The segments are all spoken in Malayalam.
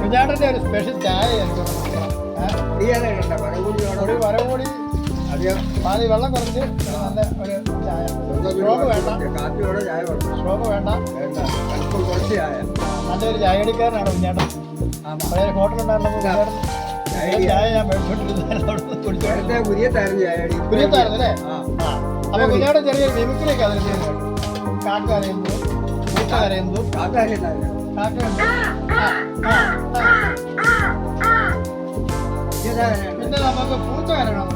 കുഞ്ഞാട്ടൻ്റെ ഒരു സ്പെഷ്യൽ ചായ ഒരു വരകൂടി പാതി വെള്ളം കുറച്ച് നല്ല ഒരു ചായ. ഷോപ്പ് വേണ്ട, ഷോപ്പ് വേണ്ട, നല്ലൊരു ചായ അടിക്കാരനാണ് കുഞ്ഞാട്ടൻ. പഴയ ഹോട്ടലുണ്ടായിരുന്നപ്പോൾ ചായ ഞാൻ മേടിച്ചോണ്ടിരുന്നത് പുതിയത്തായിരുന്നു അല്ലേ? അപ്പൊ കുഞ്ഞാട്ടൻ ചെറിയൊരു മിമിക്രിയൊക്കെ അതിൽ ചെയ്യുന്നുണ്ട്. കാക്ക കരയുന്നു, പൂച്ച കരയുന്നു, കാക്ക പിന്നെ നമുക്ക് പൂച്ച കരയണം.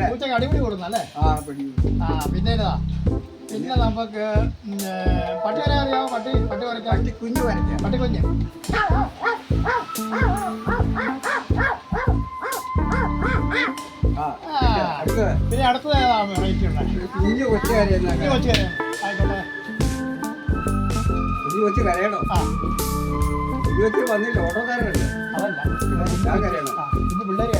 പൂച്ചക്ക് അടിപിടി കൊടുക്കുന്നല്ലേ? പിന്നെ പിന്നെ നമുക്ക് പട്ടി വരാൻ അറിയാമോ? പട്ടി വരയ്ക്കാം. പട്ടിക്കുഞ്ഞ് വരയ്ക്കാം. പട്ടിക്കുഞ്ഞ് പിന്നെ അടുത്തത് ഏതാണ് കുഞ്ഞു കൊച്ചു ആയിക്കോട്ടെ. കൊച്ചു കരയണോ? കൊച്ചു വന്നില്ല, ഓട്ടോക്കാരനല്ലേ? അതല്ല, ഞാൻ കരയണം. ഇത് പിള്ളേർ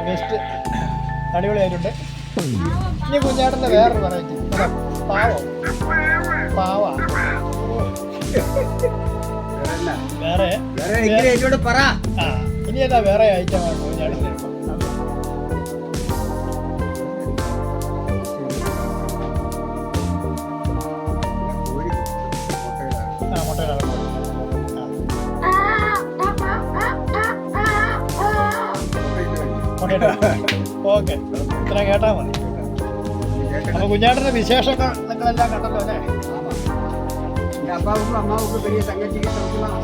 ബെസ്റ്റ്, അടിപൊളിയായിട്ടുണ്ട്. ഇനി കുഞ്ഞാട്ടൻ്റെ വേറൊരു വെറൈറ്റി പാവ വേറെ ഇനി എന്താ വേറെ ഐറ്റം കുഞ്ഞാട്ടൻ്റെ? ഓക്കെ, ഇത്ര കേട്ടാ മതി. അപ്പൊ കുഞ്ഞാട്ടന്റെ വിശേഷങ്ങൾ നിങ്ങളെല്ലാം കണ്ടല്ലോ അല്ലേ? അപ്പാവുക്കും അമ്മാവുക്കും വലിയ തങ്കച്ചിക്ക്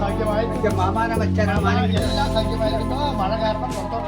സൗഖ്യമായി മാമാന മച്ചാന എല്ലാം സൗഖ്യമായിരിക്കുന്നു. മഴ കാരണം പുറത്തോട്ട്